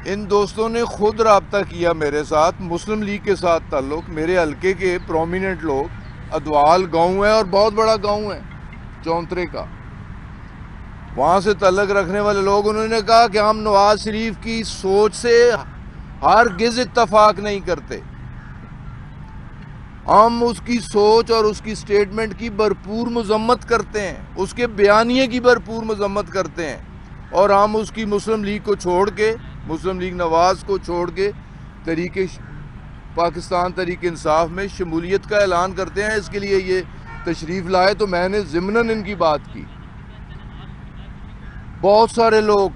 ان دوستوں نے خود رابطہ کیا میرے ساتھ، مسلم لیگ کے ساتھ تعلق، میرے حلقے کے پرومیننٹ لوگ، ادوال گاؤں ہے اور بہت بڑا گاؤں ہے چونترے کا، وہاں سے تعلق رکھنے والے لوگ، انہوں نے کہا کہ ہم نواز شریف کی سوچ سے ہرگز اتفاق نہیں کرتے، ہم اس کی سوچ اور اس کی سٹیٹمنٹ کی بھرپور مذمت کرتے ہیں، اس کے بیانیے کی بھرپور مذمت کرتے ہیں، اور ہم اس کی مسلم لیگ کو چھوڑ کے، مسلم لیگ نواز کو چھوڑ کے پاکستان تحریک انصاف میں شمولیت کا اعلان کرتے ہیں۔ اس کے لیے یہ تشریف لائے تو میں نے ضمناً ان کی بات کی۔ بہت سارے لوگ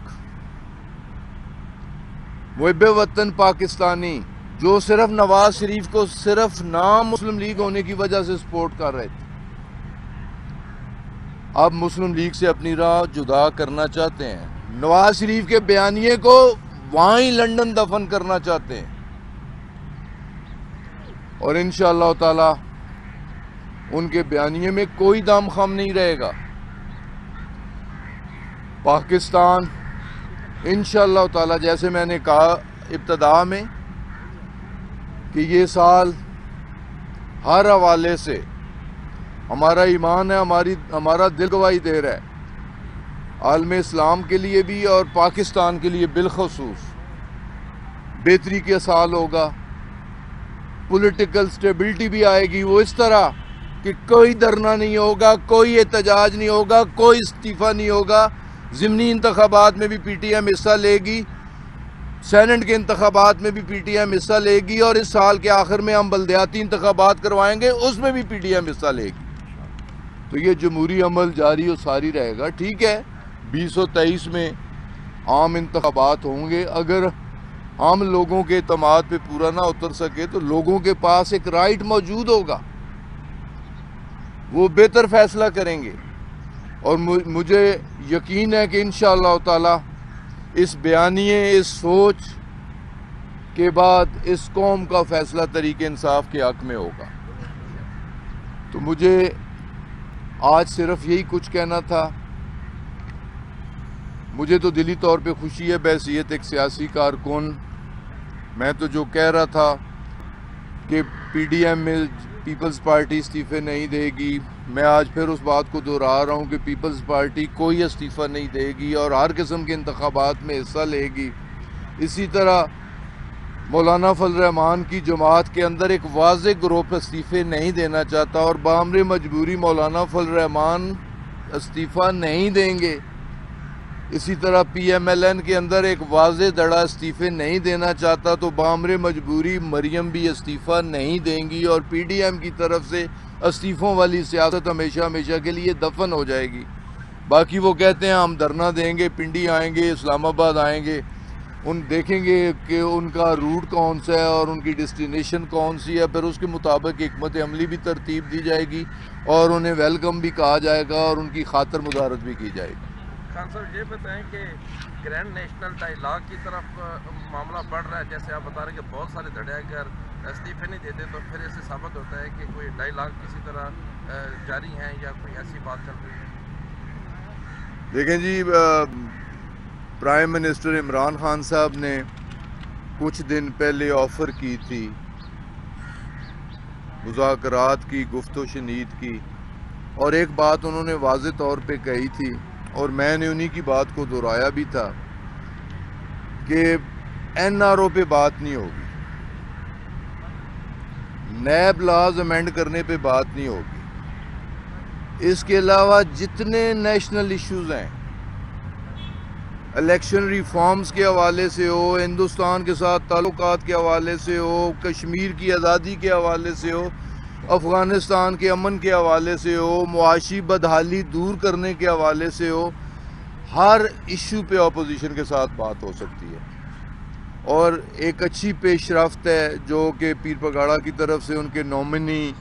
محب وطن پاکستانی جو صرف نواز شریف کو صرف نام مسلم لیگ ہونے کی وجہ سے سپورٹ کر رہے تھے، اب مسلم لیگ سے اپنی راہ جدا کرنا چاہتے ہیں، نواز شریف کے بیانیے کو وہاں ہی لندن دفن کرنا چاہتے ہیں، اور انشاءاللہ تعالی ان کے بیانیے میں کوئی دم خم نہیں رہے گا۔ پاکستان انشاءاللہ تعالی، جیسے میں نے کہا ابتدا میں، کہ یہ سال ہر حوالے سے ہمارا ایمان ہے، ہمارا دل گواہی دے رہا ہے، عالم اسلام کے لیے بھی اور پاکستان کے لیے بالخصوص بہتری کا سال ہوگا۔ پولیٹیکل سٹیبلٹی بھی آئے گی، وہ اس طرح کہ کوئی دھرنا نہیں ہوگا، کوئی احتجاج نہیں ہوگا، کوئی استعفیٰ نہیں ہوگا۔ ضمنی انتخابات میں بھی پی ٹی ایم حصہ لے گی، سینٹ کے انتخابات میں بھی پی ٹی ایم حصہ لے گی، اور اس سال کے آخر میں ہم بلدیاتی انتخابات کروائیں گے، اس میں بھی پی ٹی ایم حصہ لے گی۔ تو یہ جمہوری عمل جاری و ساری رہے گا۔ ٹھیک ہے، 2023 میں عام انتخابات ہوں گے، اگر ہم لوگوں کے اعتماد پہ پورا نہ اتر سکے تو لوگوں کے پاس ایک رائٹ موجود ہوگا، وہ بہتر فیصلہ کریں گے، اور مجھے یقین ہے کہ انشاءاللہ تعالی اس بیانیے، اس سوچ کے بعد اس قوم کا فیصلہ تحریک انصاف کے حق میں ہوگا۔ تو مجھے آج صرف یہی کچھ کہنا تھا۔ مجھے تو دلی طور پہ خوشی ہے بحیثیت ایک سیاسی کارکن، میں تو جو کہہ رہا تھا کہ پی ڈی ایم میں پیپلز پارٹی استعفے نہیں دے گی، میں آج پھر اس بات کو دہرا رہا ہوں کہ پیپلز پارٹی کوئی استعفیٰ نہیں دے گی اور ہر قسم کے انتخابات میں حصہ لے گی۔ اسی طرح مولانا فضل الرحمان کی جماعت کے اندر ایک واضح گروپ استعفے نہیں دینا چاہتا، اور بامر مجبوری مولانا فضل الرحمان استعفیٰ نہیں دیں گے۔ اسی طرح پی ایم ایل این کے اندر ایک واضح دڑا استعفے نہیں دینا چاہتا، تو بامر مجبوری مریم بھی استعفیٰ نہیں دیں گی، اور پی ڈی ایم کی طرف سے استعفوں والی سیاست ہمیشہ ہمیشہ کے لیے دفن ہو جائے گی۔ باقی وہ کہتے ہیں ہم دھرنا دیں گے، پنڈی آئیں گے، اسلام آباد آئیں گے، ان دیکھیں گے کہ ان کا روٹ کون سا ہے اور ان کی ڈیسٹینیشن کون سی ہے، پھر اس کے مطابق حکمت عملی بھی ترتیب دی جائے گی، اور انہیں ویلکم بھی کہا جائے گا اور ان کی خاطر مدارت بھی کی جائے گی۔ خان صاحب یہ بتائیں کہ گرینڈ نیشنل ڈائیلاگ کی طرف معاملہ بڑھ رہا ہے، جیسے آپ بتا رہے ہیں کہ بہت سارے دھڑے اگر استعفے نہیں دیتے تو پھر اس سے ثابت ہوتا ہے کہ کوئی ڈائیلاگ کسی طرح جاری ہیں یا کوئی ایسی بات چل رہی ہے۔ دیکھیں جی، پرائم منسٹر عمران خان صاحب نے کچھ دن پہلے آفر کی تھی مذاکرات کی، گفت و شنید کی، اور ایک بات انہوں نے واضح طور پہ کہی تھی، اور میں نے انہی کی بات کو دہرایا بھی تھا کہ این آر او پہ بات نہیں ہوگی، نیب لاز امینڈ کرنے پہ بات نہیں ہوگی، اس کے علاوہ جتنے نیشنل ایشوز ہیں، الیکشن ریفارمز کے حوالے سے ہو، ہندوستان کے ساتھ تعلقات کے حوالے سے ہو، کشمیر کی آزادی کے حوالے سے ہو، افغانستان کے امن کے حوالے سے ہو، معاشی بدحالی دور کرنے کے حوالے سے ہو، ہر ایشو پہ اپوزیشن کے ساتھ بات ہو سکتی ہے، اور ایک اچھی پیش رفت ہے جو کہ پیر پگاڑا کی طرف سے ان کے نومنی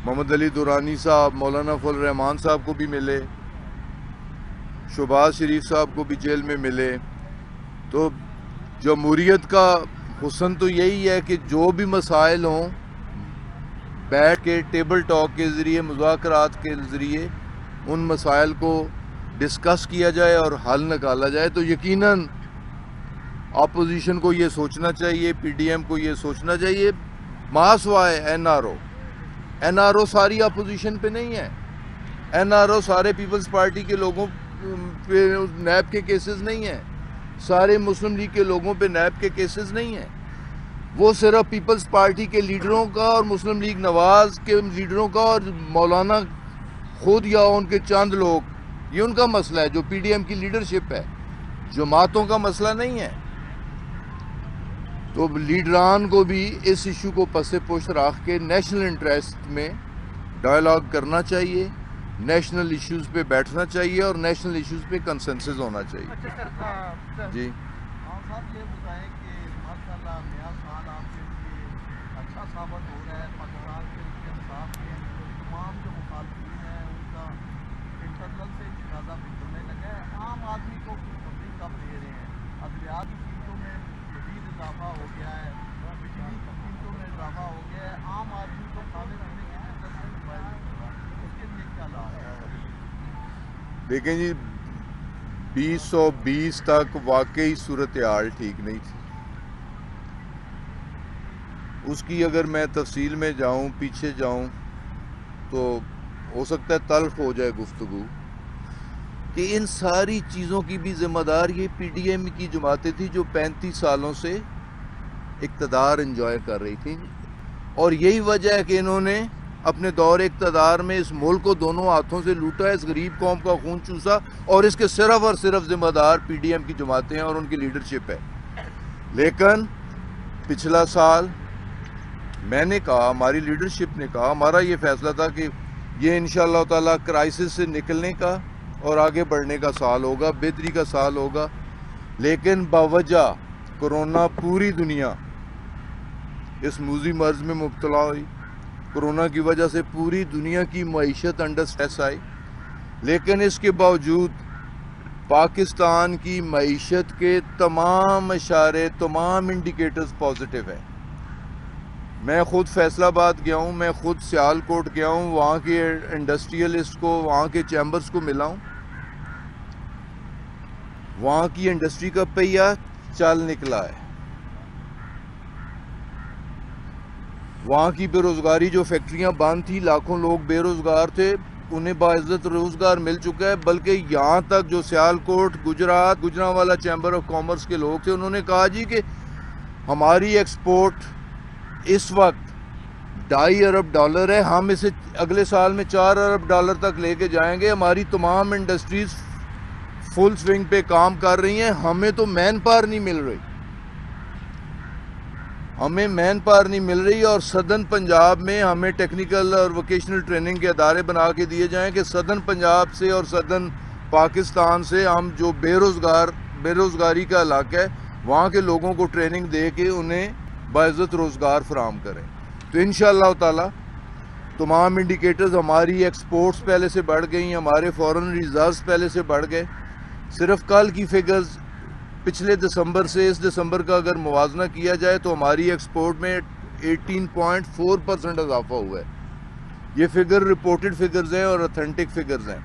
محمد علی دورانی صاحب مولانا فضل الرحمان صاحب کو بھی ملے، شہباز شریف صاحب کو بھی جیل میں ملے۔ تو جمہوریت کا حسن تو یہی ہے کہ جو بھی مسائل ہوں بیٹھ کے ٹیبل ٹاک کے ذریعے، مذاکرات کے ذریعے ان مسائل کو ڈسکس کیا جائے اور حل نکالا جائے، تو یقیناً اپوزیشن کو یہ سوچنا چاہیے, پی ڈی ایم کو یہ سوچنا چاہیے, ماسوائے این آر او ساری اپوزیشن پہ نہیں ہے. این آر او سارے پیپلز پارٹی کے لوگوں پہ نیب کے کیسز نہیں ہیں, سارے مسلم لیگ کے لوگوں پہ نیب کے کیسز نہیں ہیں. وہ صرف پیپلز پارٹی کے لیڈروں کا اور مسلم لیگ نواز کے لیڈروں کا اور مولانا خود یا ان کے چند لوگ, یہ ان کا مسئلہ ہے جو پی ڈی ایم کی لیڈرشپ ہے, جماعتوں کا مسئلہ نہیں ہے. تو لیڈران کو بھی اس ایشو کو پس پشت رکھ کے نیشنل انٹرسٹ میں ڈائلاگ کرنا چاہیے, نیشنل ایشوز پہ بیٹھنا چاہیے اور نیشنل ایشوز پہ کنسنسس ہونا چاہیے. جی صاحب یہ بتائیں کہ ماشاءاللہ نیا سال آپ کے لیے اچھا ثابت ہو رہا ہے. پاکستان کے انصاف کے تمام جو مخالفین ہیں ان کا انٹرنل سے جنازہ نکلنے لگا ہے. عام آدمی کو خوشخبری کب دے رہے ہیں؟ ادویات کی قیمتوں میں مزید اضافہ ہو گیا ہے, بجلی کی قیمتوں میں اضافہ ہو گیا ہے, عام آدمی کو کھانے پینے کی دقت سے موبائل اس کے لیے کیا لا رہا ہے؟ دیکھیں جی, 2020 تک واقعی صورتحال ٹھیک نہیں تھی. اس کی اگر میں تفصیل میں جاؤں, پیچھے جاؤں, تو ہو سکتا ہے تلخ ہو جائے گفتگو کہ ان ساری چیزوں کی بھی ذمہ دار یہ پی ڈی ایم کی جماعتیں تھیں جو 35 سالوں سے اقتدار انجوائے کر رہی تھیں, اور یہی وجہ ہے کہ انہوں نے اپنے دور اقتدار میں اس ملک کو دونوں ہاتھوں سے لوٹا, اس غریب قوم کا خون چوسا, اور اس کے صرف اور صرف ذمہ دار پی ڈی ایم کی جماعتیں ہیں اور ان کی لیڈرشپ ہے. لیکن پچھلا سال میں نے کہا, ہماری لیڈرشپ نے کہا, ہمارا یہ فیصلہ تھا کہ یہ انشاءاللہ تعالی کرائسس سے نکلنے کا اور آگے بڑھنے کا سال ہوگا, بہتری کا سال ہوگا. لیکن باوجہ کرونا پوری دنیا اس موذی مرض میں مبتلا ہوئی, کرونا کی وجہ سے پوری دنیا کی معیشت انڈر سٹریس آئی, لیکن اس کے باوجود پاکستان کی معیشت کے تمام اشارے, تمام انڈیکیٹرز پازیٹیو ہیں. میں خود فیصل آباد گیا ہوں, میں خود سیالکوٹ گیا ہوں, وہاں کے انڈسٹریلسٹ کو, وہاں کے چیمبرز کو ملا ہوں. وہاں کی انڈسٹری کا پہیہ چل نکلا ہے. وہاں کی بے روزگاری, جو فیکٹریاں بند تھی, لاکھوں لوگ بے روزگار تھے, انہیں باعزت روزگار مل چکا ہے. بلکہ یہاں تک جو Sialkot, Gujarat, Gujranwala chamber of commerce کے لوگ تھے, انہوں نے کہا جی کہ ہماری ایکسپورٹ اس وقت $2.5 ارب ہے, ہم اسے اگلے سال میں $4 ارب تک لے کے جائیں گے. ہماری تمام انڈسٹریز فل سوئنگ پہ کام کر رہی ہیں, ہمیں تو مین پاور نہیں مل رہی, ہمیں مین پاور نہیں مل رہی. اور سدرن پنجاب میں ہمیں ٹیکنیکل اور ووکیشنل ٹریننگ کے ادارے بنا کے دیے جائیں کہ سدرن پنجاب سے اور سدرن پاکستان سے ہم جو بے روزگاری کا علاقہ ہے, وہاں کے لوگوں کو ٹریننگ دے کے انہیں باعزت روزگار فراہم کریں. تو انشاءاللہ تعالی تمام انڈیکیٹرز, ہماری ایکسپورٹس پہلے سے بڑھ گئی, ہمارے فورن ریزروز پہلے سے بڑھ گئے. صرف کل کی فگرز پچھلے دسمبر سے اس دسمبر کا اگر موازنہ کیا جائے تو ہماری ایکسپورٹ میں 18.4% اضافہ ہوا ہے. یہ فگر رپورٹڈ فگرز ہیں اور اتھینٹک فگرز ہیں.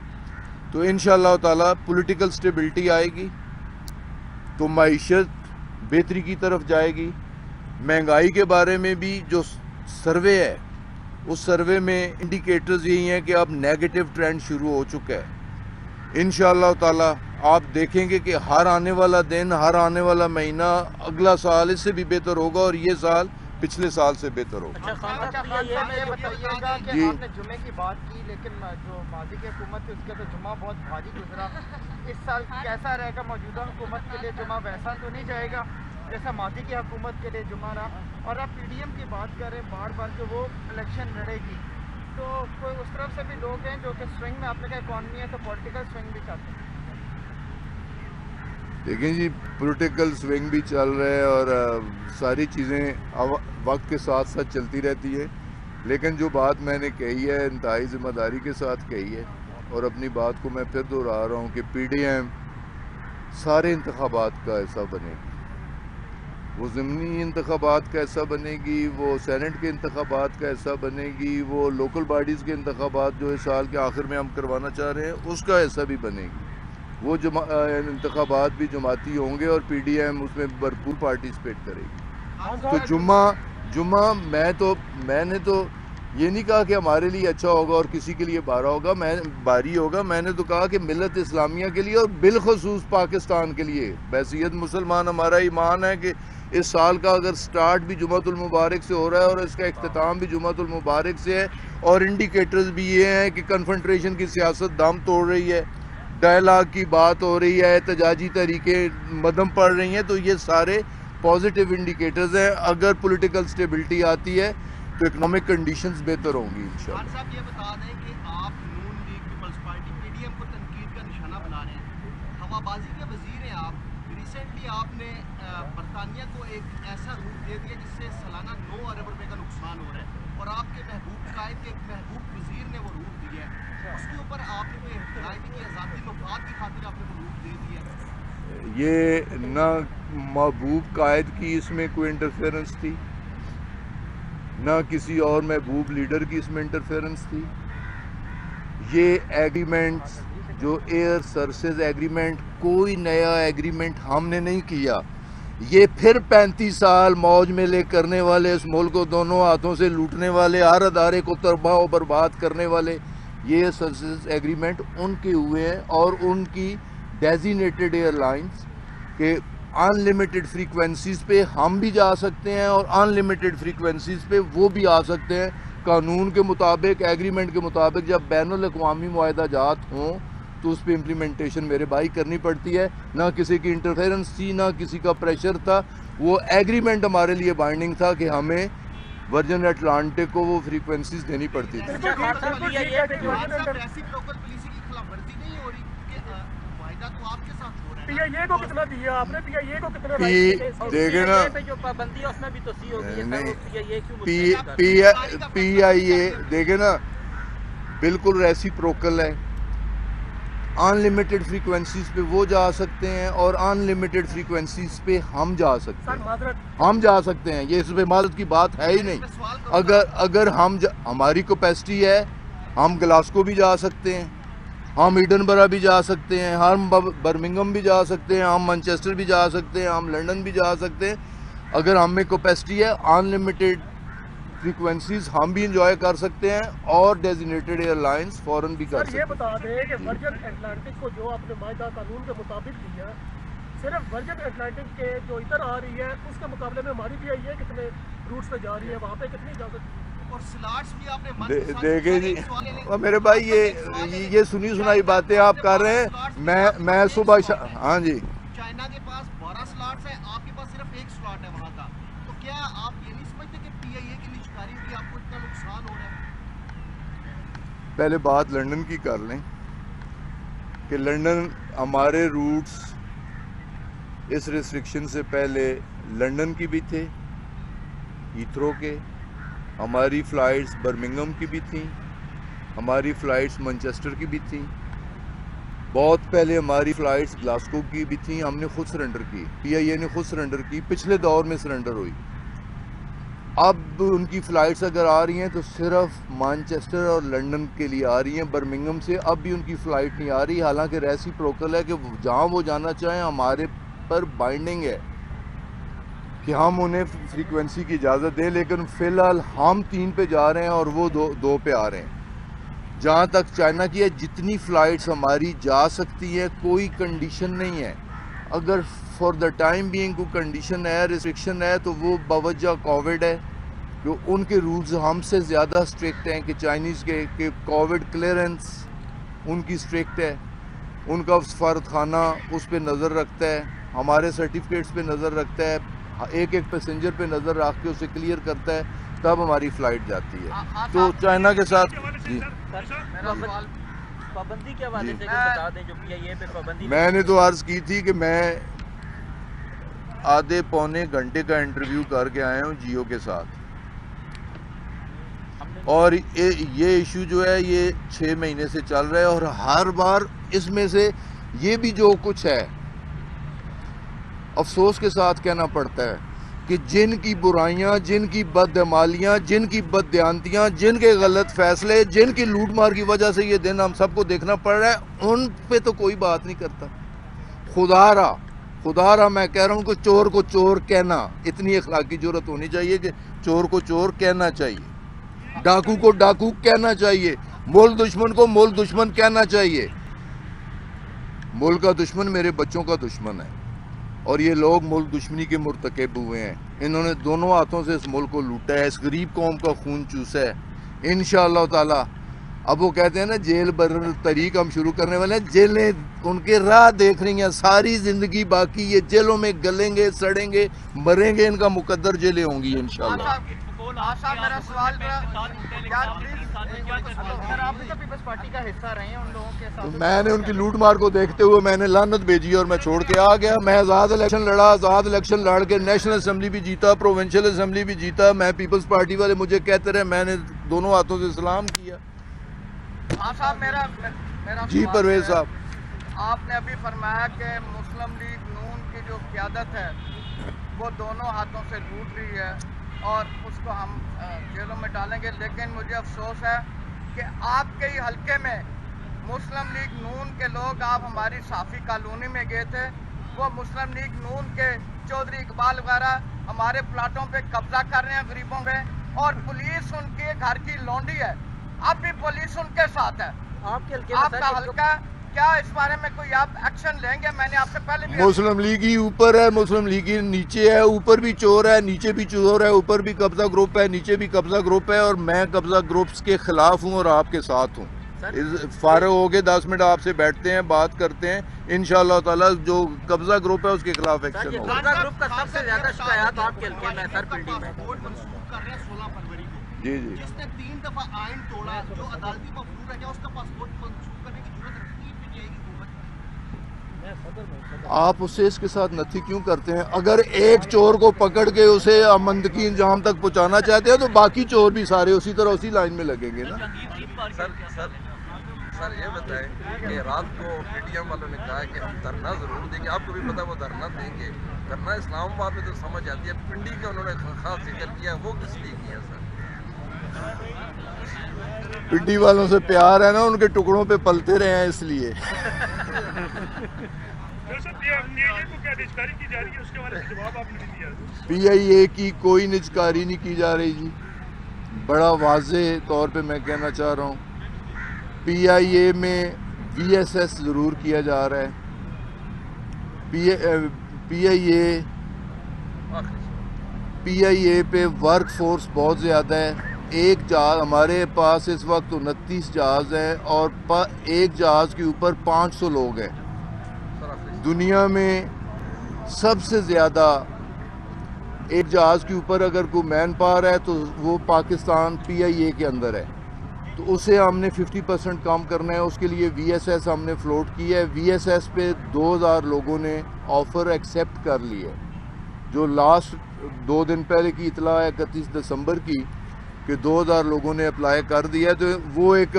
تو انشاءاللہ تعالی پولیٹیکل سٹیبلٹی آئے گی تو معیشت بہتری کی طرف جائے گی. مہنگائی کے بارے میں بھی جو سروے ہے, اس سروے میں انڈیکیٹرز یہی ہیں کہ اب نیگیٹو ٹرینڈ شروع ہو چکا ہے. انشاءاللہ تعالی آپ دیکھیں گے کہ ہر آنے والا دن, ہر آنے والا مہینہ, اگلا سال اس سے بھی بہتر ہوگا, اور یہ سال پچھلے سال سے بہتر ہوگا. یہ بتائیے گا کہ آپ نے جمعے کی بات کی, لیکن جو ماضی کی حکومت تھی اس کا تو جمعہ بہت بھاری گزرا. اس سال کیسا رہے گا؟ موجودہ حکومت کے لیے جمعہ ویسا تو نہیں جائے گا جیسا ماضی کی حکومت کے لیے جمعہ رہا؟ اور آپ پی ڈی ایم کی بات کریں بار بار کہ وہ الیکشن لڑے گی, تو کوئی اس طرف سے بھی لوگ ہیں جو کہ سوئنگ میں, آپ نے کہا اکانومی ہے تو پولیٹیکل سوئنگ بھی چاہتے ہیں. دیکھیں جی, پولیٹیکل سوئنگ بھی چل رہا ہے اور ساری چیزیں وقت کے ساتھ ساتھ چلتی رہتی ہے. لیکن جو بات میں نے کہی ہے انتہائی ذمہ داری کے ساتھ کہی ہے, اور اپنی بات کو میں پھر دہرا رہا ہوں کہ پی ڈی ایم سارے انتخابات کا حصہ بنے گی. وہ ضمنی انتخابات کا حصہ بنے گی, وہ سینٹ کے انتخابات کا حصہ بنے گی, وہ لوکل باڈیز کے انتخابات جو اس سال کے آخر میں ہم کروانا چاہ رہے ہیں اس کا حصہ بھی بنے گی. وہ انتخابات بھی جماعتی ہوں گے اور پی ڈی ایم اس میں بھرپور پارٹیسپیٹ کرے گی. تو جمعہ میں نے تو یہ نہیں کہا کہ ہمارے لیے اچھا ہوگا اور کسی کے لیے باری ہوگا. میں نے تو کہا کہ ملت اسلامیہ کے لیے اور بالخصوص پاکستان کے لیے. بحیثیت مسلمان ہمارا ایمان ہے کہ اس سال کا اگر سٹارٹ بھی جمعۃ المبارک سے ہو رہا ہے اور اس کا اختتام بھی جمعۃ المبارک سے ہے اور انڈیکیٹرز بھی یہ ہیں کہ کنفرنٹریشن کی سیاست دم توڑ رہی ہے, ڈائلاگ کی بات ہو رہی ہے, احتجاجی طریقے مدم پڑ رہی ہیں, تو یہ سارے پازیٹیو انڈیکیٹرز ہیں. اگر پولیٹیکل سٹیبلٹی آتی ہے تو اکنامک کنڈیشنز بہتر ہوں گی انشاءاللہ. خان صاحب یہ بتا دیں کہ آپ Noon League Peoples Party P D M کو تنقید کا نشانہ بنا رہے ہیں, ہوا بازی کے وزیر ہیں آپ. ریسنٹلی آپ نے برطانیہ کو ایک ایسا روٹ دے دیا جس سے سالانہ 9 ارب روپے کا نقصان ہو رہا ہے, اور آپ کے محبوب قائد کے ایک محبوب وزیر نے وہ روٹ دیا ہے. اس کے اوپر آپ نے کوئی احتجاج نہیں کیا, ذاتی مفاد کی خاطر آپ نے وہ روٹ دے دیا ہے؟ یہ نہ محبوب قائد کی اس میں کوئی انٹرفیرنس تھی, نہ کسی اور محبوب لیڈر کی اس میں انٹرفیرنس تھی. یہ ایگریمنٹس جو ایئر سروسز ایگریمنٹ, کوئی نیا ایگریمنٹ ہم نے نہیں کیا. یہ پھر 35 سال موج میں لے کرنے والے, اس ملک کو دونوں ہاتھوں سے لوٹنے والے, ہر ادارے کو تباہ و برباد کرنے والے, یہ سروسز ایگریمنٹ ان کے ہوئے ہیں. اور ان کی ڈیزینیٹڈ ایئر لائنس کہ ان لمیٹڈ فریکوینسیز پہ ہم بھی جا سکتے ہیں اور ان لمیٹڈ فریکوینسیز پہ وہ بھی آ سکتے ہیں. قانون کے مطابق, ایگریمنٹ کے مطابق جب بین الاقوامی معاہدہ جات ہوں تو اس پہ امپلیمنٹیشن میرے بھائی کرنی پڑتی ہے. نہ کسی کی انٹرفیرنس تھی, نہ کسی کا پریشر تھا. وہ ایگریمنٹ ہمارے لیے بائنڈنگ تھا کہ ہمیں ورجن اٹلانٹک کو وہ فریکوینسیز دینی پڑتی تھی. دیکھیں نا, پی آئی اے دیکھیں نا بالکل ریسیپروکل ہے. ان لمیٹڈ فریکوینسیز پہ وہ جا سکتے ہیں اور ان لمیٹڈ فریکوینسیز پہ ہم جا سکتے ہیں. یہ اس پہ معذرت کی بات ہے ہی نہیں. اگر ہماری کیپیسٹی ہے, ہم گلاسکو بھی جا سکتے ہیں, ہم ایڈنبرا بھی جا سکتے ہیں, ہم برمنگم بھی جا سکتے ہیں, ہم مانچسٹر بھی جا سکتے ہیں, ہم لنڈن بھی جا سکتے ہیں. اگر ہم میں کیپیسٹی ہے, ان لمیٹڈ فریکوینسیز ہم بھی انجوائے کر سکتے ہیں اور ڈیزینیٹڈ ایئر لائنس فوراً بھی کر سکتے ہیں. یہ بتا دیں کہ ورجن اٹلانٹک کو جو آپ نے معاہدہ قانون کے مطابق دیا, صرف ورجن اٹلانٹک کے جو ادھر آ رہی ہے اس کے مقابلے میں ہماری بھی آئی ہے کتنے روٹس پہ جا رہی ہے, وہاں پہ کتنی اجازت اور سلاٹس بھی آپ نے دیکھیں جی میرے بھائی, یہ سنی سنائی باتیں آپ کر رہے ہیں. میں صبح ہاں جی, چائنا کے پاس 12 سلاٹس ہیں, آپ کے پاس صرف 1 سلاٹ ہے وہاں کا. تو کیا آپ یہ نہیں سمجھتے کہ پی آئی اے کی نجکاری کی آپ کو اتنا نقصان ہو رہا ہے؟ پہلے بات لنڈن کی کر لیں کہ لنڈن ہمارے روٹس اس ریسٹرکشن سے پہلے لنڈن کی بھی تھے, ہیتھرو کے, ہماری فلائٹس برمنگم کی بھی تھیں, ہماری فلائٹس مانچسٹر کی بھی تھیں, بہت پہلے ہماری فلائٹس گلاسکو کی بھی تھیں. ہم نے خود سرنڈر کی, پی آئی اے نے خود سرنڈر کی, پچھلے دور میں سرنڈر ہوئی. اب ان کی فلائٹس اگر آ رہی ہیں تو صرف مانچسٹر اور لنڈن کے لیے آ رہی ہیں, برمنگم سے اب بھی ان کی فلائٹ نہیں آ رہی. حالانکہ ریسیپروکل ہے کہ جہاں وہ جانا چاہیں ہمارے پر بائنڈنگ ہے کہ ہم انہیں فریکوینسی کی اجازت دیں, لیکن فی الحال ہم 3 پہ جا رہے ہیں اور وہ 2 پہ آ رہے ہیں. جہاں تک چائنا کی ہے, جتنی فلائٹس ہماری جا سکتی ہے, کوئی کنڈیشن نہیں ہے. اگر فار دا ٹائم بینگ کوئی کنڈیشن ہے, ریسٹرکشن ہے, تو وہ باوجہ کووڈ ہے. جو ان کے رولز ہم سے زیادہ اسٹرکٹ ہیں کہ چائنیز کے, کہ کووڈ کلیئرنس ان کی اسٹرکٹ ہے, ان کا سفارت خانہ اس پہ نظر رکھتا ہے, ہمارے سرٹیفکیٹس پہ نظر رکھتا ہے, ایک پیسنجر پہ نظر رکھ کے اسے کلیئر کرتا ہے, تب ہماری فلائٹ جاتی ہے. تو چائنا کے ساتھ پابندی کے حوالے سے بتا دیں جو پی آئی اے پہ پابندی. میں نے تو عرض کی تھی کہ میں آدھے پونے گھنٹے کا انٹرویو کر کے آیا ہوں جیو کے ساتھ, اور یہ ایشو جو ہے یہ 6 مہینے سے چل رہا ہے, اور ہر بار اس میں سے یہ بھی جو کچھ ہے افسوس کے ساتھ کہنا پڑتا ہے کہ جن کی برائیاں، جن کی بدعمالیاں، جن کی بددیانتیاں، جن کے غلط فیصلے، جن کی لوٹ مار کی وجہ سے یہ دن ہم سب کو دیکھنا پڑ رہا ہے، ان پہ تو کوئی بات نہیں کرتا. خدا را میں کہہ رہا ہوں کہ چور کو چور کہنا، اتنی اخلاقی جرت ہونی چاہیے کہ چور کو چور کہنا چاہیے، ڈاکو کو ڈاکو کہنا چاہیے، ملک دشمن کو ملک دشمن کہنا چاہیے. ملک کا دشمن میرے بچوں کا دشمن ہے، اور یہ لوگ ملک دشمنی کے مرتکب ہوئے ہیں. انہوں نے دونوں ہاتھوں سے اس ملک کو لوٹا ہے، اس غریب قوم کا خون چوسا ہے. انشاءاللہ تعالی اب وہ کہتے ہیں نا جیل بر طریق ہم شروع کرنے والے ہیں. جیلیں ان کے راہ دیکھ رہی ہیں ساری زندگی، باقی یہ جیلوں میں گلیں گے، سڑیں گے، مریں گے. ان کا مقدر جیلیں ہوں گی انشاءاللہ. میرا سوال سر، آپ بھی تو پیپلز پارٹی کا حصہ رہے ہیں، ان لوگوں کے ساتھ میں نے ان کی لوٹ مار کو دیکھتے ہوئے میں نے لعنت بھیجی اور میں چھوڑ کے آ گیا. میں آزاد الیکشن لڑا، آزاد الیکشن لڑ کے نیشنل اسمبلی بھی جیتا، پروونشل اسمبلی بھی جیتا. میں پیپلز پارٹی والے مجھے کہتے رہے، میں نے دونوں ہاتھوں سے سلام کیا. صاحب میرا جی سوال پرویز ہے، صاحب، آپ نے ابھی فرمایا کہ مسلم لیگ نون کی جو قیادت ہے وہ دونوں ہاتھوں سے لوٹ رہی ہے اور اس کو ہم جیلوں میں ڈالیں گے. لیکن مجھے افسوس ہے کہ آپ کے ہی حلقے میں مسلم لیگ نون کے لوگ، آپ ہماری صافی کالونی میں گئے تھے، وہ مسلم لیگ نون کے چودھری اقبال وغیرہ ہمارے پلاٹوں پہ قبضہ کر رہے ہیں غریبوں پہ، اور پولیس ان کے گھر کی لونڈی ہے. اب بھی پولیس ان کے ساتھ ہے. آپ کے حلقے آپ کا حلقہ کیا اس بارے میں کوئی آپ ایکشن لیں گے؟ میں نے آپ سے پہلے بھی مسلم لیگی اوپر ہے، مسلم لیگی نیچے ہے. اوپر بھی چور ہے، نیچے بھی چور ہے. اوپر بھی قبضہ گروپ ہے، نیچے بھی قبضہ گروپ ہے. اور میں قبضہ گروپس کے خلاف ہوں اور آپ کے ساتھ ہوں. فارغ ہو کے 10 منٹ آپ سے بیٹھتے ہیں، بات کرتے ہیں. انشاءاللہ تعالی جو قبضہ گروپ ہے اس کے خلاف ایکشن ہوگا. قبضہ گروپ کا سب سے زیادہ شکایات آپ کے حلقے میں سر پنڈی میں. منسوخ کر رہے ہیں 16 فروری کو. جی جی، جس نے 3 دفعہ آئین توڑا، جو عدالتی مفرور ہے، کیا اس کا پاسپورٹ منسوخ کرنے کی ضرورت رکھتی ہے پی ٹی آئی کی حکومت؟ آپ اس سے اس کے ساتھ نتھی کیوں کرتے ہیں؟ اگر ایک چور کو پکڑ کے اسے امندگی انجام تک پہنچانا چاہتے ہیں تو باقی چور بھی سارے اسی طرح اسی لائن میں لگیں گے نا. سر یہ بتائیں کہ رات کو پی ٹی ایم والوں نے کہا کہ ہم دھرنا ضرور دیں گے. آپ کو بھی پتا وہ دھرنا دیں گے. دھرنا اسلام آباد میں تو سمجھ آتی ہے، پنڈی کا انہوں نے خاص ذکر کیا، وہ کس لیے کیا سر؟ پنڈی والوں سے پیار ہے نا، ان کے ٹکڑوں پہ پلتے رہے ہیں اس لیے. پی آئی اے کی کوئی نجکاری نہیں کی جا رہی جی. بڑا واضح طور پہ میں کہنا چاہ رہا ہوں، پی آئی اے میں وی ایس ایس ضرور کیا جا رہا ہے. پی آئی اے پہ ورک فورس بہت زیادہ ہے. ایک جہاز ہمارے پاس اس وقت 29 جہاز ہیں اور ایک جہاز کے اوپر 500 لوگ ہیں. دنیا میں سب سے زیادہ ایک جہاز کے اوپر اگر کوئی مین پاور ہے تو وہ پاکستان پی آئی اے کے اندر ہے. تو اسے ہم نے 50% کام کرنا ہے. اس کے لیے وی ایس ایس ہم نے فلوٹ کی ہے. وی ایس ایس پہ 2000 لوگوں نے آفر ایکسیپٹ کر لی ہے. جو لاسٹ 2 دن پہلے کی اطلاع ہے 31 دسمبر کی کہ 2000 لوگوں نے اپلائی کر دیا ہے. تو وہ ایک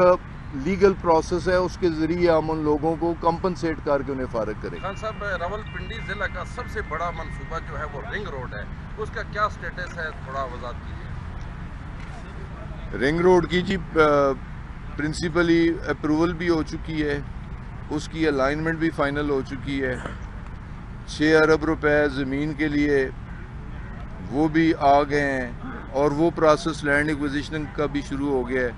لیگل پروسیس ہے، اس کے ذریعے ہم ان لوگوں کو کمپنسیٹ کر کے انہیں فارغ کریں. خان صاحب، راول پنڈی ضلع کا سب سے بڑا منصوبہ جو ہے وہ رنگ روڈ ہے، اس کا کیا سٹیٹس ہے؟ تھوڑا وضاحت کیجیے. رنگ روڈ کی جی پرنسپلی اپروول بھی ہو چکی ہے، اس کی الائنمنٹ بھی فائنل ہو چکی ہے. 6 ارب روپے زمین کے لیے وہ بھی آ گئے ہیں اور وہ پروسیس لینڈ ایکوزیشن کا بھی شروع ہو گیا ہے.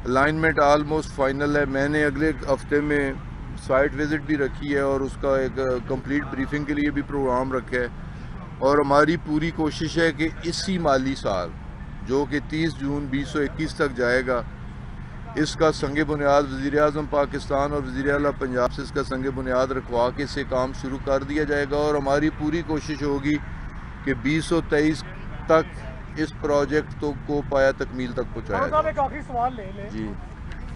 الائنمنٹ آلموسٹ فائنل ہے. میں نے اگلے ہفتے میں سائٹ وزٹ بھی رکھی ہے اور اس کا ایک کمپلیٹ بریفنگ کے لیے بھی پروگرام رکھا ہے. اور ہماری پوری کوشش ہے کہ اسی مالی سال جو کہ 30 جون 2021 تک جائے گا، اس کا سنگ بنیاد وزیر اعظم پاکستان اور وزیر اعلیٰ پنجاب سے اس کا سنگ بنیاد رکھوا کے اسے کام شروع کر دیا جائے گا. اور ہماری پوری کوشش ہوگی کہ 2023 تک اس پروجیکٹ کو پایا تکمیل تک پہنچایا صاحب جائے. ایک آخری سوال لے لیں. جی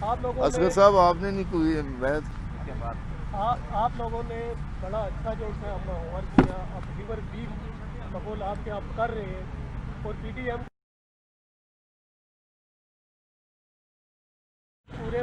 آپ لوگوں اصغر نے صاحب، آپ نے نہیں کوئی آپ لوگوں نے بڑا اچھا جو اس میں اپنا ہوم ورک کیا، اب ریور بی قبول آپ کے آپ کر رہے ہیں اور پی ٹی ایم پورے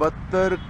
72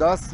10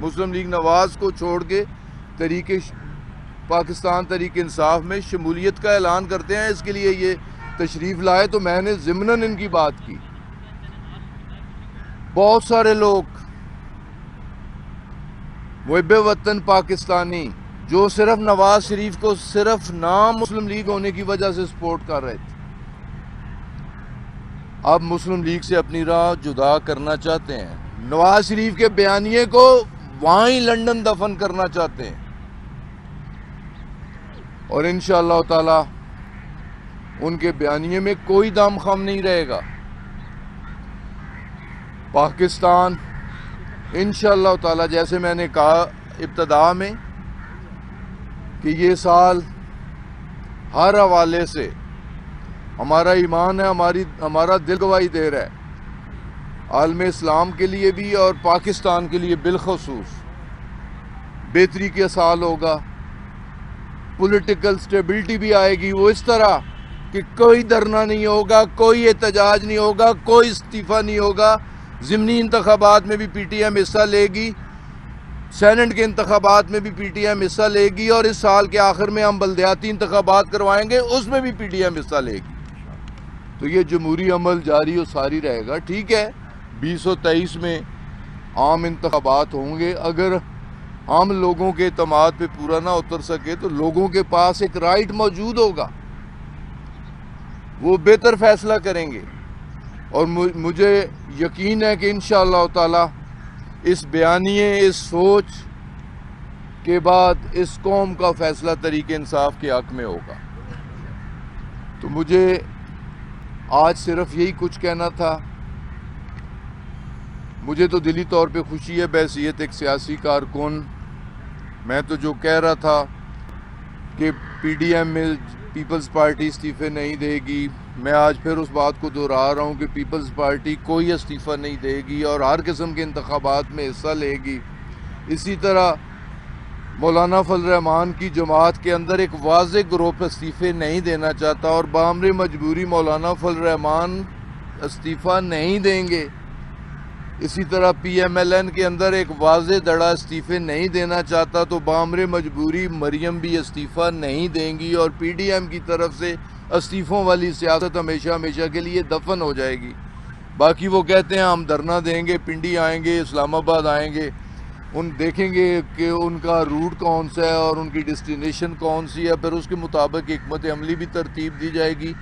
مسلم لیگ نواز کو چھوڑ کے پاکستان تحریک انصاف میں شمولیت کا اعلان کرتے ہیں. اس کے لیے یہ تشریف لائے تو میں نے ضمناً ان کی بات کی. بہت سارے لوگ محب وطن پاکستانی جو صرف نواز شریف کو صرف نام مسلم لیگ ہونے کی وجہ سے سپورٹ کر رہے تھے، اب مسلم لیگ سے اپنی راہ جدا کرنا چاہتے ہیں. نواز شریف کے بیانیے کو وہاں ہی لندن دفن کرنا چاہتے ہیں، اور انشاءاللہ تعالی ان کے بیانیے میں کوئی دم خم نہیں رہے گا. پاکستان انشاءاللہ تعالی، جیسے میں نے کہا ابتدا میں، کہ یہ سال ہر حوالے سے ہمارا ایمان ہے، ہمارا دل گواہی دے رہا ہے، عالم اسلام کے لیے بھی اور پاکستان کے لیے بالخصوص بہتری کا سال ہوگا. پولیٹیکل سٹیبلٹی بھی آئے گی، وہ اس طرح کہ کوئی دھرنا نہیں ہوگا، کوئی احتجاج نہیں ہوگا، کوئی استعفیٰ نہیں ہوگا. ضمنی انتخابات میں بھی پی ٹی ایم حصہ لے گی، سینٹ کے انتخابات میں بھی پی ٹی ایم حصہ لے گی، اور اس سال کے آخر میں ہم بلدیاتی انتخابات کروائیں گے، اس میں بھی پی ٹی ایم حصہ لے گی. تو یہ جمہوری عمل جاری و ساری رہے گا. ٹھیک ہے، 2023 میں عام انتخابات ہوں گے. اگر ہم لوگوں کے اعتماد پہ پورا نہ اتر سکے تو لوگوں کے پاس ایک رائٹ موجود ہوگا، وہ بہتر فیصلہ کریں گے. اور مجھے یقین ہے کہ انشاءاللہ تعالی اس بیانیے، اس سوچ کے بعد اس قوم کا فیصلہ تحریک انصاف کے حق میں ہوگا. تو مجھے آج صرف یہی کچھ کہنا تھا. مجھے تو دلی طور پہ خوشی ہے بحیثیت ایک سیاسی کارکن. میں تو جو کہہ رہا تھا کہ پی ڈی ایم میں پیپلز پارٹی استعفے نہیں دے گی، میں آج پھر اس بات کو دہرا رہا ہوں کہ پیپلز پارٹی کوئی استعفیٰ نہیں دے گی اور ہر قسم کے انتخابات میں حصہ لے گی. اسی طرح مولانا فضل الرحمان کی جماعت کے اندر ایک واضح گروپ استعفے نہیں دینا چاہتا، اور بامر مجبوری مولانا فضل الرحمان استعفیٰ نہیں دیں گے. اسی طرح پی ایم ایل این کے اندر ایک واضح دڑا استعفے نہیں دینا چاہتا، تو بامر مجبوری مریم بھی استعفیٰ نہیں دیں گی، اور پی ڈی ایم کی طرف سے استعفوں والی سیاست ہمیشہ کے لیے دفن ہو جائے گی. باقی وہ کہتے ہیں ہم دھرنا دیں گے، پنڈی آئیں گے، اسلام آباد آئیں گے، ان دیکھیں گے کہ ان کا روٹ کون سا ہے اور ان کی ڈیسٹینیشن کون سی ہے، پھر اس کے مطابق حکمت عملی بھی ترتیب دی جائے گی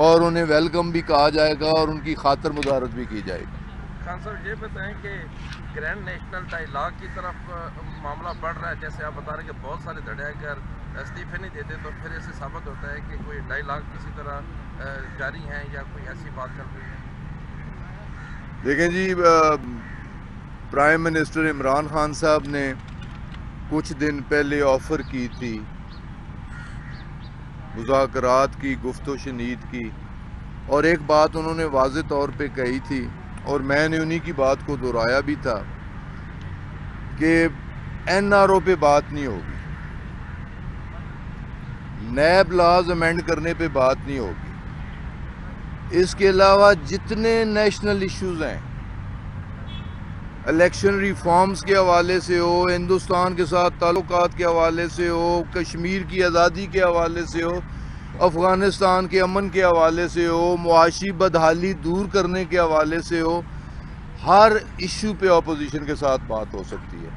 اور انہیں ویلکم بھی کہا جائے گا اور ان کی خاطر مدارت بھی کی جائے گی. خان صاحب یہ بتائیں کہ گرینڈ نیشنل ڈائیلاگ کی طرف معاملہ بڑھ رہا ہے، جیسے آپ بتا رہے ہیں کہ بہت سارے دھڑے اگر استعفے نہیں دیتے تو پھر اسے ثابت ہوتا ہے کہ کوئی ڈائیلاگ کسی طرح جاری ہیں یا کوئی ایسی بات چل رہی ہے. دیکھیں جی، پرائم منسٹر عمران خان صاحب نے کچھ دن پہلے آفر کی تھی مذاکرات کی، گفت و شنید کی، اور ایک بات انہوں نے واضح طور پہ کہی تھی اور میں نے انہی کی بات کو دہرایا بھی تھا کہ این آر او پہ بات نہیں ہوگی، نیب لاز امینڈ کرنے پہ بات نہیں ہوگی. اس کے علاوہ جتنے نیشنل ایشوز ہیں، الیکشن ریفارمز کے حوالے سے ہو، ہندوستان کے ساتھ تعلقات کے حوالے سے ہو، کشمیر کی آزادی کے حوالے سے ہو، افغانستان کے امن کے حوالے سے ہو، معاشی بدحالی دور کرنے کے حوالے سے ہو، ہر ایشو پہ اپوزیشن کے ساتھ بات ہو سکتی ہے.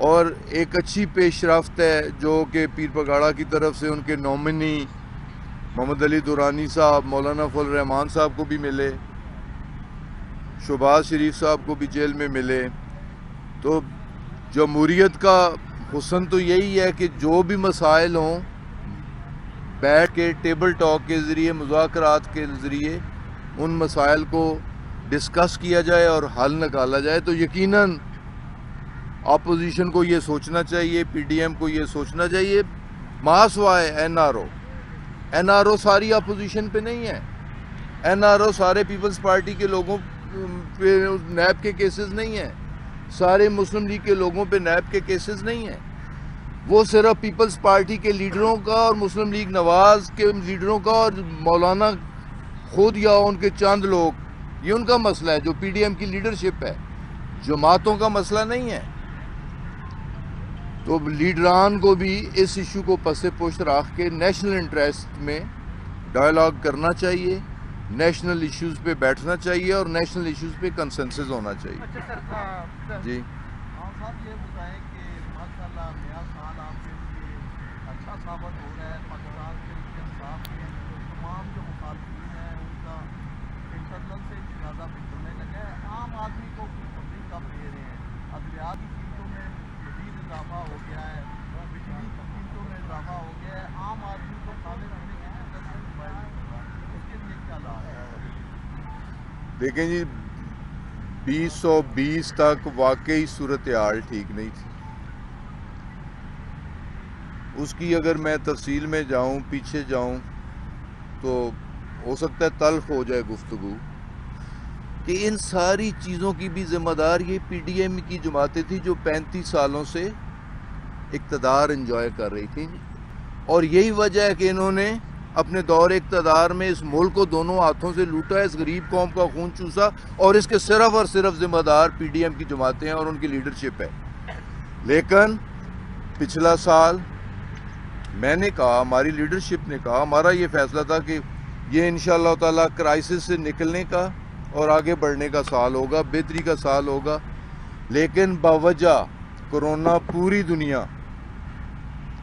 اور ایک اچھی پیش رفت ہے جو کہ پیر پگاڑا کی طرف سے ان کے نومنی محمد علی دورانی صاحب مولانا فضل الرحمان صاحب کو بھی ملے، شہباز شریف صاحب کو بھی جیل میں ملے. تو جمہوریت کا حسن تو یہی ہے کہ جو بھی مسائل ہوں بیٹھ کے ٹیبل ٹاک کے ذریعے، مذاکرات کے ذریعے ان مسائل کو ڈسکس کیا جائے اور حل نکالا جائے. تو یقیناً اپوزیشن کو یہ سوچنا چاہیے، پی ڈی ایم کو یہ سوچنا چاہیے، ماسوائے این آر او ساری اپوزیشن پہ نہیں ہے، این آر او سارے پیپلز پارٹی کے لوگوں پہ نیب کے کیسز نہیں ہیں، سارے مسلم لیگ کے لوگوں پہ نیب کے کیسز نہیں ہیں. وہ صرف پیپلز پارٹی کے لیڈروں کا اور مسلم لیگ نواز کے لیڈروں کا اور مولانا خود یا ان کے چند لوگ، یہ ان کا مسئلہ ہے جو پی ڈی ایم کی لیڈرشپ ہے، جماعتوں کا مسئلہ نہیں ہے. تو لیڈران کو بھی اس ایشو کو پس پشت رکھ کے نیشنل انٹرسٹ میں ڈائلاگ کرنا چاہیے، نیشنل ایشوز پہ بیٹھنا چاہیے اور نیشنل ایشوز پہ کنسنسس ہونا چاہیے. جی ہاں صاحب یہ بتائیں کہ ماشاءاللہ نیا سال آپ کے لیے اچھا ثابت ہو رہا ہے. پاکستان کے انصاف کے تمام جو مخالفین ہیں ان کا انٹرنل سے جنازہ بچھڑنے لگا ہے. عام آدمی کو خوشخبری کب دے رہے ہیں؟ ادویات کی قیمتوں میں شدید اضافہ ہو گیا ہے، بجلی کی قیمتوں میں اضافہ ہو گیا ہے. عام آدمی کو کھانے پینے کی قیمت سے موبائل نہیں ہوگا. اس کے لیے کیا لا ہے؟ دیکھیں جی 2020 تک واقعی صورتحال ٹھیک نہیں تھی. اس کی اگر میں تفصیل میں جاؤں، پیچھے جاؤں تو ہو سکتا ہے تلخ ہو جائے گفتگو کہ ان ساری چیزوں کی بھی ذمہ دار یہ پی ڈی ایم کی جماعتیں تھیں جو 35 سالوں سے اقتدار انجوائے کر رہی تھیں. اور یہی وجہ ہے کہ انہوں نے اپنے دور اقتدار میں اس ملک کو دونوں ہاتھوں سے لوٹا، اس غریب قوم کا خون چوسا، اور اس کے صرف اور صرف ذمہ دار پی ڈی ایم کی جماعتیں ہیں اور ان کی لیڈرشپ ہے. لیکن پچھلا سال میں نے کہا، ہماری لیڈرشپ نے کہا، ہمارا یہ فیصلہ تھا کہ یہ انشاءاللہ تعالی کرائسس سے نکلنے کا اور آگے بڑھنے کا سال ہوگا، بہتری کا سال ہوگا. لیکن باوجہ کرونا پوری دنیا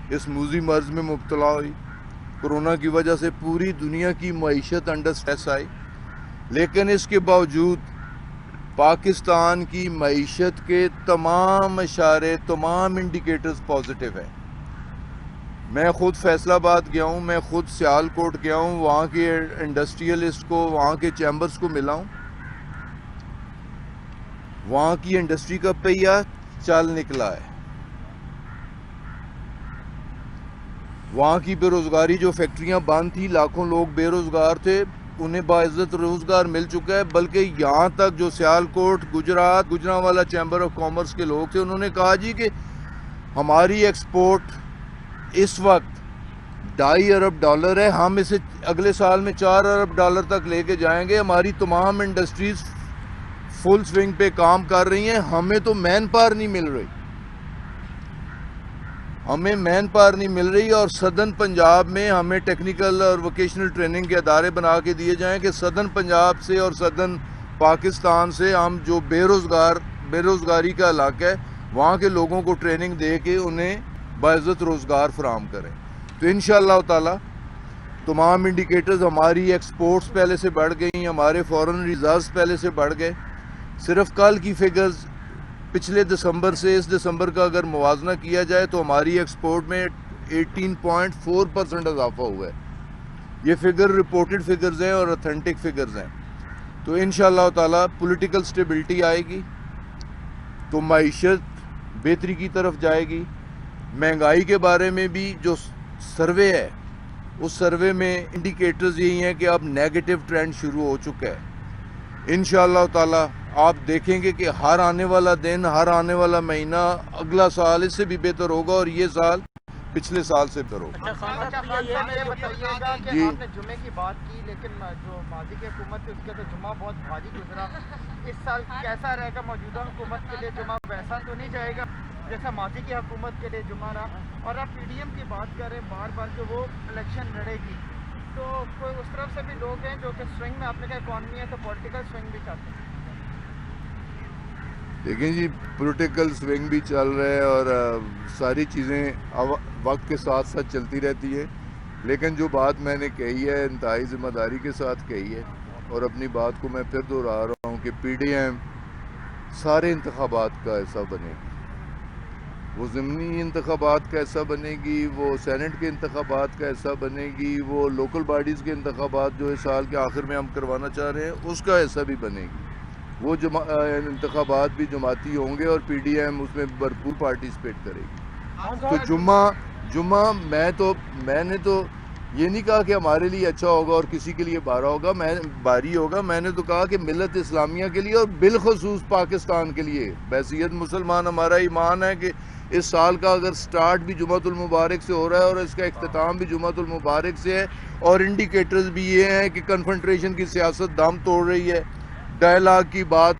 اس موذی مرض میں مبتلا ہوئی. کرونا کی وجہ سے پوری دنیا کی معیشت انڈر سٹریس آئی، لیکن اس کے باوجود پاکستان کی معیشت کے تمام اشارے، تمام انڈیکیٹرز پازیٹیو ہیں. میں خود فیصل آباد گیا ہوں، میں خود سیال کوٹ گیا ہوں، وہاں کے انڈسٹریلسٹ کو، وہاں کے چیمبرز کو ملا ہوں. وہاں کی انڈسٹری کا پہیہ چل نکلا ہے. وہاں کی بے روزگاری، جو فیکٹریاں بند تھی، لاکھوں لوگ بے روزگار تھے، انہیں باعزت روزگار مل چکا ہے. بلکہ یہاں تک جو Sialkot, Gujrat, Gujranwala chamber of commerce کے لوگ تھے، انہوں نے کہا جی کہ ہماری ایکسپورٹ اس وقت $2.5 ارب ہے، ہم اسے اگلے سال میں $4 ارب تک لے کے جائیں گے. ہماری تمام انڈسٹریز فل سوئنگ پہ کام کر رہی ہیں، ہمیں تو مین پاور نہیں مل رہی، ہمیں مین پاور نہیں مل رہی. اور سدرن پنجاب میں ہمیں ٹیکنیکل اور ووکیشنل ٹریننگ کے ادارے بنا کے دیے جائیں کہ سدرن پنجاب سے اور سدرن پاکستان سے ہم جو بے روزگاری کا علاقہ ہے وہاں کے لوگوں کو ٹریننگ دے کے انہیں باعزت روزگار فراہم کریں. تو انشاءاللہ تعالی تمام انڈیکیٹرز، ہماری ایکسپورٹس پہلے سے بڑھ گئی، ہمارے فورن ریزروز پہلے سے بڑھ گئے. صرف کل کی فگرز پچھلے دسمبر سے اس دسمبر کا اگر موازنہ کیا جائے تو ہماری ایکسپورٹ میں 18.4% اضافہ ہوا ہے. یہ فگر رپورٹڈ فگرز ہیں اور اتھینٹک فگرز ہیں. تو انشاءاللہ تعالی پولیٹیکل سٹیبلٹی آئے گی تو معیشت بہتری کی طرف جائے گی. مہنگائی کے بارے میں بھی جو سروے ہے، اس سروے میں انڈیکیٹرز یہی ہیں کہ اب نیگیٹو ٹرینڈ شروع ہو چکا ہے. انشاءاللہ تعالی آپ دیکھیں گے کہ ہر آنے والا دن، ہر آنے والا مہینہ، اگلا سال اس سے بھی بہتر ہوگا اور یہ سال پچھلے سال سے بہتر ہوگا. یہ بتائیے گا کہ جی. آپ نے جمعے کی بات کی، لیکن جو ماضی کی حکومت تھی اس کے تو جمعہ بہت بھاری گزرا. اس سال کیسا رہے گا؟ موجودہ حکومت کے لیے جمعہ ویسا تو نہیں جائے گا جیسا ماضی کی حکومت کے لیے جمعہ رہا؟ اور آپ پی ڈی ایم کی بات کریں بار بار کہ وہ الیکشن لڑے گی، تو کوئی اس طرف سے بھی لوگ ہیں جو کہ سوئنگ میں، آپ نے کہا اکانومی ہے تو پولیٹیکل سوئنگ بھی چاہتے ہیں. دیکھیں جی، پولیٹیکل سوئنگ بھی چل رہا ہے اور ساری چیزیں وقت کے ساتھ ساتھ چلتی رہتی ہے. لیکن جو بات میں نے کہی ہے انتہائی ذمہ داری کے ساتھ کہی ہے، اور اپنی بات کو میں پھر دہرا رہا ہوں کہ پی ڈی ایم سارے انتخابات کا حصہ بنے گی. وہ ضمنی انتخابات کا حصہ بنے گی، وہ سینٹ کے انتخابات کا حصہ بنے گی، وہ لوکل باڈیز کے انتخابات جو اس سال کے آخر میں ہم کروانا چاہ رہے ہیں اس کا حصہ بھی بنے گی. وہ انتخابات بھی جماعتی ہوں گے اور پی ڈی ایم اس میں بھرپور پارٹیسپیٹ کرے گی. تو جمعہ میں نے تو یہ نہیں کہا کہ ہمارے لیے اچھا ہوگا اور کسی کے لیے بھاری ہوگا. میں نے تو کہا کہ ملت اسلامیہ کے لیے اور بالخصوص پاکستان کے لیے بحیثیت مسلمان ہمارا ایمان ہے کہ اس سال کا اگر سٹارٹ بھی جمعۃ المبارک سے ہو رہا ہے اور اس کا اختتام بھی جمعۃ المبارک سے ہے، اور انڈیکیٹرز بھی یہ ہیں کہ کنفنٹریشن کی سیاست دم توڑ رہی ہے. ڈائلاگ کی بات